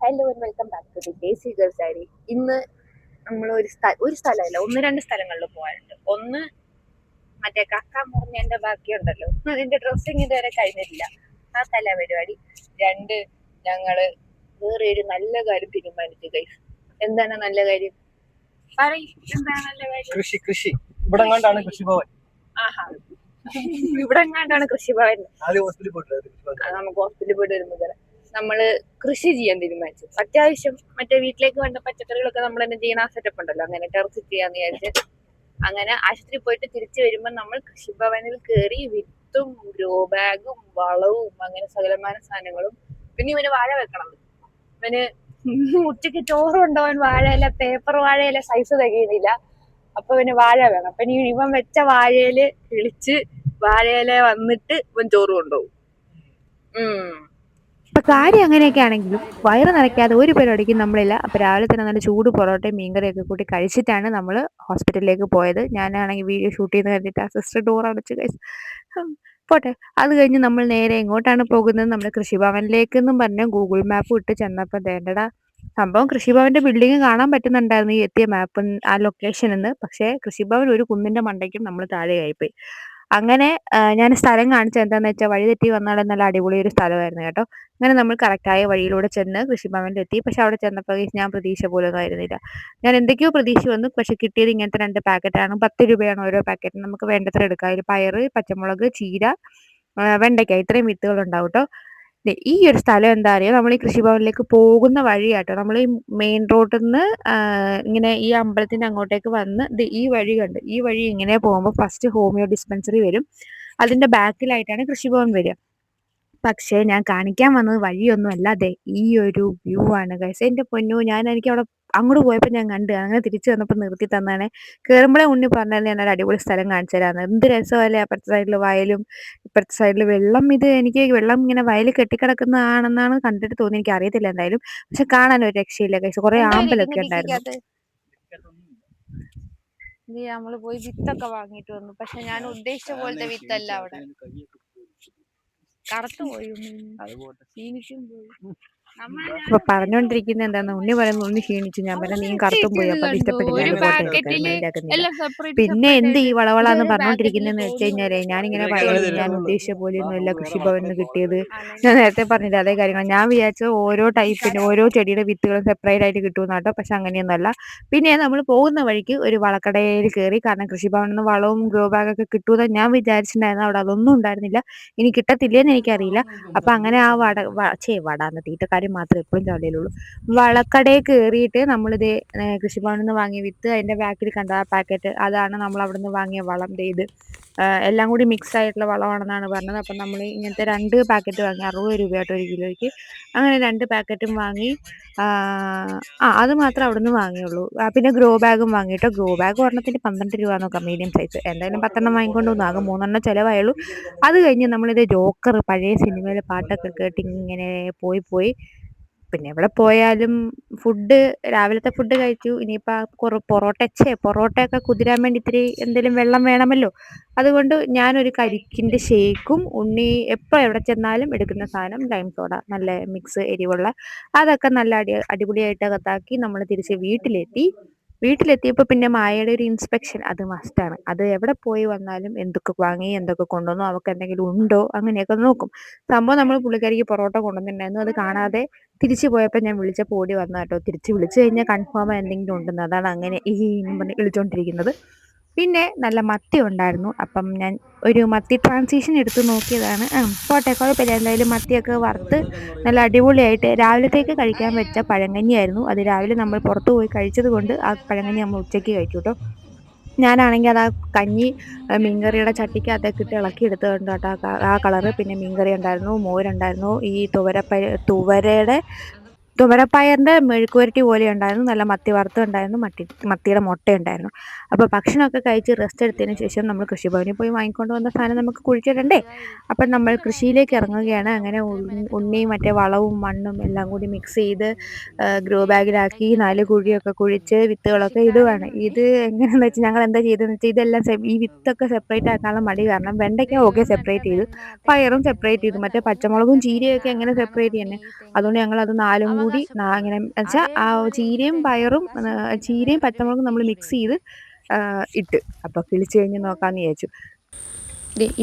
Hello and welcome back to the Daisy Girls Diary. ഇന്ന് നമ്മൾ ഒരു സ്ഥലമല്ല, 1-2 സ്ഥലങ്ങളിൽ പോകാനുണ്ട്. ഒന്ന് മറ്റേ കക്ക മുറിഞ്ഞതിന്റെ ബാക്കിയുണ്ടല്ലോ, അതിന്റെ ഡ്രസ്സിങ് ഇതുവരെ കഴിഞ്ഞിട്ടില്ല, ആ സ്ഥല പരിപാടി. 2 ഞങ്ങള് വേറെ ഒരു നല്ല കാര്യം തീരുമാനിച്ചു ഗൈസ്. എന്താണ് നല്ല കാര്യം? എന്താണ് നല്ല കാര്യം? കൃഷി ഇവിടെ എങ്ങാണ്ടാണ് കൃഷിഭവൻ. ആഹാ, ഇവിടെ എങ്ങാണ്ടാണ് കൃഷിഭവൻ. നമുക്ക് ഹോസ്പിറ്റലിൽ പോയിട്ട് വരുമ്പോൾ നമ്മള് കൃഷി ചെയ്യാൻ തീരുമാനിച്ചു. അത്യാവശ്യം മറ്റേ വീട്ടിലേക്ക് വേണ്ട പച്ചക്കറികളൊക്കെ നമ്മൾ തന്നെ ചെയ്യണ ആ സെറ്റപ്പ് ഉണ്ടല്ലോ, അങ്ങനെ ടെറസ് ചെയ്യാന്ന് വിചാരിച്ച് അങ്ങനെ ആശുപത്രി പോയിട്ട് തിരിച്ചു വരുമ്പോൾ നമ്മൾ കൃഷിഭവനിൽ കയറി വിത്തും ഗ്രോ ബാഗും വളവും അങ്ങനെ സകലമാന സാധനങ്ങളും. പിന്നെ ഇവന് വാഴ വെക്കണം. ഇവന് ഉച്ചക്ക് ചോറ് കൊണ്ടുപോകാൻ വാഴയില, പേപ്പർ വാഴയില സൈസ് തികയുന്നില്ല. അപ്പൊ ഇവന് വാഴ വേണം. അപ്പൊ ഇവൻ വെച്ച വാഴയില് കിളിച്ച് വാഴയില വന്നിട്ട് ഇവൻ ചോറ് കൊണ്ടുപോകും. അപ്പൊ കാര്യം അങ്ങനെയൊക്കെ ആണെങ്കിലും വയറ് നിറയ്ക്കാതെ ഒരു പരിപാടിക്ക് നമ്മളില്ല. അപ്പൊ രാവിലെ തന്നെ നല്ല ചൂട് പൊറോട്ടയും മീൻകറിയൊക്കെ കൂട്ടി കഴിച്ചിട്ടാണ് നമ്മൾ ഹോസ്പിറ്റലിലേക്ക് പോയത്. ഞാനാണെങ്കിൽ വീഡിയോ ഷൂട്ട് ചെയ്ത് കണ്ടിട്ട് ആ സിസ്റ്റർ ഡോർ അടച്ച് കഴിച്ചു പോട്ടെ. അത് കഴിഞ്ഞ് നമ്മൾ നേരെ എങ്ങോട്ടാണ് പോകുന്നത്? നമ്മുടെ കൃഷിഭവനിലേക്ക് എന്നും പറഞ്ഞ് ഗൂഗിൾ മാപ്പ് ഇട്ട് ചെന്നപ്പോൾ വേണ്ടടാ സംഭവം കൃഷിഭവന്റെ ബിൽഡിംഗ് കാണാൻ പറ്റുന്നുണ്ടായിരുന്നു ഈ എത്തിയ മാപ്പ് ആ ലൊക്കേഷനിൽ നിന്ന്. പക്ഷേ കൃഷിഭവൻ ഒരു കുന്നിന്റെ മണ്ടയ്ക്കും നമ്മൾ താഴെയായിപ്പോയി. അങ്ങനെ ഞാൻ സ്ഥലം കാണിച്ചത് എന്താണെന്ന് വെച്ചാൽ വഴി തെറ്റി വന്നാൽ നല്ല അടിപൊളി ഒരു സ്ഥലമായിരുന്നു കേട്ടോ. അങ്ങനെ നമ്മൾ കറക്റ്റായ വഴിയിലൂടെ ചെന്ന് കൃഷിഭവനിലെത്തി. പക്ഷെ അവിടെ ചെന്നപ്പോൾ ഞാൻ പ്രതീക്ഷ പോലൊന്നും ആയിരുന്നില്ല. ഞാൻ എന്തൊക്കെയോ പ്രതീക്ഷ വന്നു, പക്ഷെ കിട്ടിയത് ഇങ്ങനത്തെ 2 പാക്കറ്റാണ്. 10 രൂപയാണ് ഓരോ പാക്കറ്റ്. നമുക്ക് വേണ്ടത്ര എടുക്കാം. അതിൽ പയറ്, പച്ചമുളക്, ചീര, വെണ്ടയ്ക്ക ഇത്രയും വിത്തുകൾ ഉണ്ടാവും കേട്ടോ. ഈ ഒരു സ്ഥലം എന്താ അറിയോ, നമ്മൾ ഈ കൃഷിഭവനിലേക്ക് പോകുന്ന വഴിയാട്ടോ. നമ്മൾ ഈ മെയിൻ റോഡിൽ നിന്ന് ഇങ്ങനെ ഈ അമ്പലത്തിന്റെ അങ്ങോട്ടേക്ക് വന്ന് ഈ വഴി കണ്ട് ഈ വഴി ഇങ്ങനെ പോകുമ്പോൾ ഫസ്റ്റ് ഹോമിയോ ഡിസ്പെൻസറി വരും. അതിന്റെ ബാക്കിലായിട്ടാണ് കൃഷിഭവൻ വരിക. പക്ഷേ ഞാൻ കാണിക്കാൻ വന്നത് വഴിയൊന്നും അല്ലാതെ ഈ ഒരു വ്യൂ ആണ് ഗൈസ്. എൻ്റെ പൊന്നു, എനിക്ക് അവിടെ അങ്ങോട്ട് പോയപ്പോൾ ഞാൻ കണ്ട്. അങ്ങനെ തിരിച്ചു വന്നപ്പോൾ നിർത്തി തന്നാണ്. കയറുമ്പോഴേ ഉണ്ണി പറഞ്ഞാൽ ഞാൻ ഒരു അടിപൊളി സ്ഥലം കാണിച്ചു തരാമെന്ന്. എന്ത് രസമല്ലേ അപ്പുറത്തെ സൈഡിൽ വയലും ഇപ്പുറത്തെ സൈഡിൽ വെള്ളം. എനിക്ക് വെള്ളം ഇങ്ങനെ വയൽ കെട്ടിക്കിടക്കുന്നതാണെന്നാണ് കണ്ടിട്ട് തോന്നി. എനിക്ക് അറിയത്തില്ല എന്തായാലും. പക്ഷെ കാണാൻ ഒരു രക്ഷയില്ല ഗൈസ്. കുറെ ആമ്പലൊക്കെ ഉണ്ടായിരുന്നു. നമ്മള് പോയി വിത്തൊക്കെ വാങ്ങിട്ട് വന്നു. പക്ഷെ ഞാൻ ഉദ്ദേശിച്ച പോലത്തെ വിത്തല്ല അവിടെ. കറുത്തു പോയി, ക്ഷീണിച്ചും പോയി. അപ്പൊ പറഞ്ഞോണ്ടിരിക്കുന്നത് എന്താന്ന് ഉണ്ണി പറയുന്നത് ഉണ്ണി ക്ഷീണിച്ചു. ഞാൻ പറഞ്ഞ നീ കറുത്തും പോയി, അപ്പൊ അത് ഇഷ്ടപ്പെട്ടില്ല, അത് പോട്ടെ, മൈൻഡാക്കുന്നില്ല. പിന്നെ എന്ത് ഈ വളവളാന്ന് പറഞ്ഞോണ്ടിരിക്കുന്നതെന്ന് വെച്ച് കഴിഞ്ഞാല് ഞാനിങ്ങനെ പറയുന്നത് ഞാൻ ഉദ്ദേശിച്ച പോലെയൊന്നും അല്ല കൃഷിഭവനിൽ കിട്ടിയത്. ഞാൻ നേരത്തെ പറഞ്ഞില്ല അതേ കാര്യങ്ങൾ. ഞാൻ വിചാരിച്ചത് ഓരോ ടൈപ്പിന്റെ ഓരോ ചെടിയുടെ വിത്തുകളും സെപ്പറേറ്റ് ആയിട്ട് കിട്ടുമെന്നാട്ടോ. പക്ഷെ അങ്ങനെയൊന്നുമല്ല. പിന്നെ നമ്മൾ പോകുന്ന വഴിക്ക് ഒരു വളക്കടയിൽ കയറി. കാരണം കൃഷിഭവനിൽ നിന്ന് വളവും ഗ്രോ ബാഗൊക്കെ കിട്ടുമെന്ന് ഞാൻ വിചാരിച്ചിട്ടുണ്ടായിരുന്നു. അവിടെ അതൊന്നും ഉണ്ടായിരുന്നില്ല. ഇനി കിട്ടത്തില്ലേന്ന് എനിക്കറിയില്ല. അപ്പൊ അങ്ങനെ ആ വടാന്ന് തീറ്റക്കാർ മാത്രമേ എപ്പോഴും ചടയിലുള്ളൂ. വളക്കടയിൽ കയറിയിട്ട് നമ്മളിത് കൃഷിഭവനിൽ നിന്ന് വാങ്ങിയ വിത്ത്, അതിന്റെ ബാക്കിൽ കണ്ട ആ പാക്കറ്റ്, അതാണ് നമ്മൾ അവിടെ നിന്ന് വാങ്ങിയ വളം. ഇത് എല്ലാം കൂടി മിക്സ് ആയിട്ടുള്ള വളമാണെന്നാണ് പറഞ്ഞത്. അപ്പം നമ്മൾ ഇങ്ങനത്തെ 2 പാക്കറ്റ് വാങ്ങി. 60 രൂപയായിട്ട് 1 കിലോയ്ക്ക്. അങ്ങനെ 2 പാക്കറ്റും വാങ്ങി. അത് മാത്രമേ അവിടെ നിന്ന് വാങ്ങിയുള്ളൂ. പിന്നെ ഗ്രോ ബാഗും വാങ്ങിയിട്ടോ. ഗ്രോ ബാഗ് ഒരെണ്ണത്തിന് 12 രൂപ നോക്കാം, മീഡിയം സൈസ്. എന്തായാലും 10 വാങ്ങിക്കൊണ്ട് വന്നു. ആകെ 3 ചിലവായുള്ളൂ. അത് കഴിഞ്ഞ് നമ്മളിത് ജോക്കർ പഴയ സിനിമയിലെ പാട്ടൊക്കെ കേട്ട് ഇങ്ങനെ പോയി. പിന്നെ എവിടെ പോയാലും ഫുഡ്, രാവിലത്തെ ഫുഡ് കഴിച്ചു. ഇനിയിപ്പോൾ പൊറോട്ടയൊക്കെ കുതിരാൻ വേണ്ടി ഇത്തിരി എന്തെങ്കിലും വെള്ളം വേണമല്ലോ. അതുകൊണ്ട് ഞാനൊരു കരിക്കിൻ്റെ ഷേക്കും, ഉണ്ണി എപ്പോൾ എവിടെ ചെന്നാലും എടുക്കുന്ന സാധനം ലൈം സോഡ, നല്ല മിക്സ് എരിവുള്ള, അതൊക്കെ നല്ല അടിപൊളിയായിട്ട് അകത്താക്കി നമ്മൾ തിരിച്ച് വീട്ടിലെത്തിയപ്പോൾ പിന്നെ മായയുടെ ഒരു ഇൻസ്പെക്ഷൻ അത് മസ്റ്റാണ്. അത് എവിടെ പോയി വന്നാലും എന്തൊക്കെ വാങ്ങി എന്തൊക്കെ കൊണ്ടുവന്നു, അവർക്ക് എന്തെങ്കിലും ഉണ്ടോ അങ്ങനെയൊക്കെ നോക്കും. സംഭവം നമ്മൾ പുള്ളിക്കാരിക്ക് പൊറോട്ട കൊണ്ടുവന്നിട്ടുണ്ടായിരുന്നു. അത് കാണാതെ തിരിച്ചു പോയപ്പോൾ ഞാൻ വിളിച്ചപ്പോൾ ഓടി വന്നു കേട്ടോ. തിരിച്ച് വിളിച്ചു കഴിഞ്ഞാൽ കൺഫേം എന്തെങ്കിലും ഉണ്ടെന്ന്. അതാണ് അങ്ങനെ പറഞ്ഞ് വിളിച്ചുകൊണ്ടിരിക്കുന്നത്. പിന്നെ നല്ല മത്തി ഉണ്ടായിരുന്നു. അപ്പം ഞാൻ ഒരു മത്തി ട്രാൻസിഷൻ എടുത്ത് നോക്കിയതാണ്. പോട്ടെ, കുഴപ്പമില്ല. എന്തായാലും മത്തിയൊക്കെ വറുത്ത് നല്ല അടിപൊളിയായിട്ട് രാവിലത്തേക്ക് കഴിക്കാൻ വെച്ച പഴങ്കഞ്ഞിയായിരുന്നു. അത് രാവിലെ നമ്മൾ പുറത്ത് പോയി കഴിച്ചത് കൊണ്ട് ആ പഴങ്കഞ്ഞി നമ്മൾ ഉച്ചയ്ക്ക് കഴിച്ചു കേട്ടോ. ഞാനാണെങ്കിൽ അത് ആ കഞ്ഞി മീൻകറിയുടെ ചട്ടിക്കകത്തേക്ക് ഇട്ട് ഇളക്കി എടുത്തതുകൊണ്ട് കേട്ടോ ആ കളറ്. പിന്നെ മീൻകറി ഉണ്ടായിരുന്നു, മോരുണ്ടായിരുന്നു, ഈ തുവരപ്പയറിൻ്റെ മെഴുക്കുവരട്ടി പോലെ ഉണ്ടായിരുന്നു, നല്ല മത്തി വറുത്തുണ്ടായിരുന്നു, മത്തിയുടെ മുട്ടയുണ്ടായിരുന്നു. അപ്പോൾ ഭക്ഷണമൊക്കെ കഴിച്ച് റെസ്റ്റ് എടുത്തതിന് ശേഷം നമ്മൾ കൃഷിഭവനിൽ പോയി വാങ്ങിക്കൊണ്ട് വന്ന സാധനം നമുക്ക് കുഴിച്ചിടണ്ടേ. അപ്പം നമ്മൾ കൃഷിയിലേക്ക് ഇറങ്ങുകയാണ്. അങ്ങനെ ഉണ്ണിയും മറ്റേ വളവും മണ്ണും എല്ലാം കൂടി മിക്സ് ചെയ്ത് ഗ്രോ ബാഗിലാക്കി 4 കുഴിയൊക്കെ കുഴിച്ച് വിത്തുകളൊക്കെ ഇടുവാണ്. ഇത് എങ്ങനെയാണെന്ന് വെച്ചാൽ ഞങ്ങൾ എന്താ ചെയ്തതെന്ന് വെച്ചാൽ ഇതെല്ലാം ഈ വിത്തൊക്കെ സെപ്പറേറ്റ് ആക്കാനുള്ള മടി കാരണം വെണ്ടയ്ക്ക ഓക്കെ സെപ്പറേറ്റ് ചെയ്തു, പയറും സെപ്പറേറ്റ് ചെയ്തു, മറ്റേ പച്ചമുളകും ചീരയൊക്കെ എങ്ങനെ സെപ്പറേറ്റ് ചെയ്യുന്നത്. അതുകൊണ്ട് ഞങ്ങൾ അത് 4 കൂടി ഇങ്ങനെ വെച്ചാൽ ആ ചീരയും പയറും ചീരയും പച്ചമുളകും നമ്മൾ മിക്സ് ചെയ്ത് ഇട്ട്. അപ്പോൾ കിളിച്ച് കഴിഞ്ഞ് നോക്കാമെന്ന് വിചാരിച്ചു.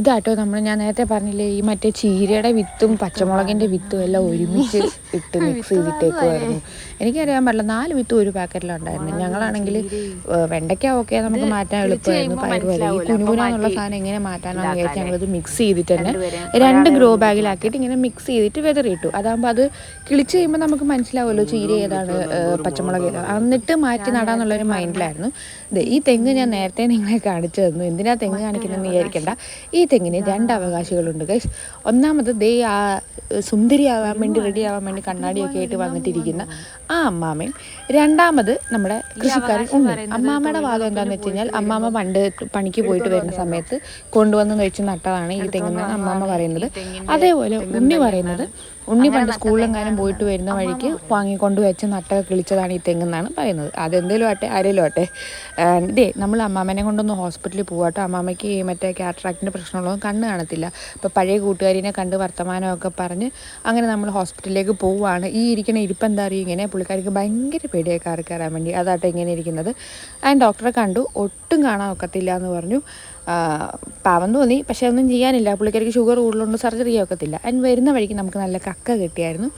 ഇതാട്ടോ ഞാൻ നേരത്തെ പറഞ്ഞില്ലേ, ഈ മറ്റേ ചീരയുടെ വിത്തും പച്ചമുളകിൻ്റെ വിത്തും എല്ലാം ഒരുമിച്ച് ഇട്ട് മിക്സ് ചെയ്തിട്ടേക്കുമായിരുന്നു. എനിക്കറിയാൻ പാടില്ല, 4 വിത്തും ഒരു പാക്കറ്റിലുണ്ടായിരുന്നു. ഞങ്ങളാണെങ്കിൽ വെണ്ടയ്ക്ക ഒക്കെ നമുക്ക് മാറ്റാൻ എളുപ്പമായിരുന്നു, പയർ വരെ. ഈ കുനുകുനാന്നുള്ള സാധനം എങ്ങനെ മാറ്റാനാണെന്ന് വിചാരിച്ച് ഞങ്ങളിത് മിക്സ് ചെയ്തിട്ട് തന്നെ 2 ഗ്രോ ബാഗിലാക്കിയിട്ട് ഇങ്ങനെ മിക്സ് ചെയ്തിട്ട് വെതറിയിട്ടു. അതാകുമ്പോൾ അത് കിളിച്ച് കഴിയുമ്പോൾ നമുക്ക് മനസ്സിലാവുമല്ലോ ചീര ഏതാണ് പച്ചമുളക് ഏതാണ്, എന്നിട്ട് മാറ്റി നടാന്നുള്ളൊരു മൈൻഡിലായിരുന്നു. ഈ തെങ്ങ് ഞാൻ നേരത്തെ നിങ്ങളെ കാണിച്ചു തന്നു. എന്തിനാ തെങ്ങ് കാണിക്കുന്നതെന്ന് വിചാരിക്കേണ്ട. ഈ തെങ്ങിന് 2 അവകാശികളുണ്ട് ഗൈസ്. ഒന്നാമത് ആ സുന്ദരിയാവാൻ വേണ്ടി റെഡിയാവാൻ വേണ്ടി കണ്ണാടിയൊക്കെ ആയിട്ട് വന്നിട്ടിരിക്കുന്ന ആ അമ്മാമയും, രണ്ടാമത് നമ്മുടെ കൃഷിക്കാരൻ ഉണ്ണി. അമ്മാമ്മയുടെ വാദം എന്താണെന്ന് വെച്ച് കഴിഞ്ഞാൽ, അമ്മാമ്മ പണ്ട് പണിക്ക് പോയിട്ട് വരുന്ന സമയത്ത് കൊണ്ടുവന്ന് കഴിച്ച് നട്ടതാണ് ഈ തെങ്ങെന്നാണ് അമ്മാമ്മ പറയുന്നത്. അതേപോലെ ഉണ്ണി പറയുന്നത്, ഉണ്ണി പണ്ട് സ്കൂളിലെങ്ങാനും പോയിട്ട് വരുന്ന വഴിക്ക് വാങ്ങിക്കൊണ്ട് വെച്ച് നട്ടൊക്കെ കിളിച്ചതാണ് ഈ തെങ്ങെന്നാണ് പറയുന്നത്. അതെന്തേലും ആട്ടെ, ആരേലും ആട്ടെ. നമ്മൾ അമ്മാമ്മനെ കൊണ്ടൊന്ന് ഹോസ്പിറ്റലിൽ പോകാട്ടോ. അമ്മാമ്മയ്ക്ക് മറ്റേ കാറ്ററാക്റ്റിൻ്റെ പ്രശ്നമുള്ളതും കണ്ണ് കാണത്തില്ല. അപ്പോൾ പഴയ കൂട്ടുകാരിനെ കണ്ട് വർത്തമാനമൊക്കെ പറഞ്ഞ് അങ്ങനെ നമ്മൾ ഹോസ്പിറ്റലിലേക്ക് പോവുകയാണ്. ഈ ഇരിക്കുന്ന ഇരിപ്പം എന്താ അറിയും, ഇങ്ങനെ പുള്ളിക്കാരിക്ക് ഭയങ്കര പേടിയായി കാറി കയറാൻ വേണ്ടി. അതാട്ടെ ഇങ്ങനെ ഇരിക്കുന്നത്. ഡോക്ടറെ കണ്ടു, ഒട്ടും കാണാൻ ഒക്കത്തില്ല എന്ന് പറഞ്ഞു. പാവം തോന്നി, പക്ഷേ ഒന്നും ചെയ്യാനില്ല. പുള്ളിക്കാരിക്ക് ഷുഗർ കൂടുതലുണ്ട്, സർജറി ഒക്കത്തില്ല. വരുന്ന വഴിക്ക് നമുക്ക് നല്ല കക്ക കിട്ടിയായിരുന്നു.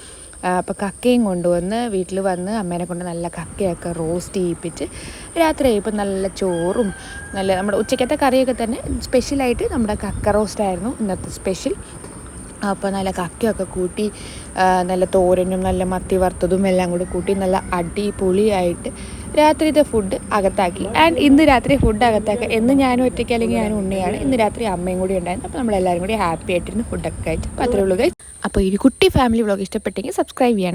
അപ്പോൾ കക്കയും കൊണ്ടുവന്ന് വീട്ടിൽ വന്ന് അമ്മേനെ കൊണ്ട് നല്ല കക്കയൊക്കെ റോസ്റ്റ് ചെയ്യിപ്പിച്ച് രാത്രി ആയപ്പോൾ നല്ല ചോറും നല്ല നമ്മുടെ ഉച്ചക്കത്തെ കറിയൊക്കെ തന്നെ സ്പെഷ്യലായിട്ട് നമ്മുടെ കക്ക റോസ്റ്റായിരുന്നു ഇന്നത്തെ സ്പെഷ്യൽ. അപ്പോൾ നല്ല കക്കയൊക്കെ കൂട്ടി നല്ല തോരനും നല്ല മത്തി വറുത്തതും എല്ലാം കൂടി കൂട്ടി നല്ല അടിപൊളിയായിട്ട് രാത്രിത്തെ ഫുഡ് അകത്താക്കി. ഇന്ന് രാത്രി ഫുഡ് അകത്താക്കുക എന്ന് ഞാനും ഒറ്റയ്ക്ക് അല്ലെങ്കിൽ ഞാനും ഉണ്ണിയാണ്. ഇന്ന് രാത്രി അമ്മയും കൂടി ഉണ്ടായിരുന്നു. അപ്പോൾ നമ്മളെല്ലാവരും കൂടി ഹാപ്പി ആയിട്ടിരുന്ന് ഫുഡൊക്കെ കഴിച്ചു. അപ്പോൾ അത്രേ ഉള്ളൂ ഗൈസ്. അപ്പോൾ ഈ കുട്ടി ഫാമിലി വ്ളോഗ് ഇഷ്ടപ്പെട്ടെങ്കിൽ സബ്സ്ക്രൈബ് ചെയ്യണേ.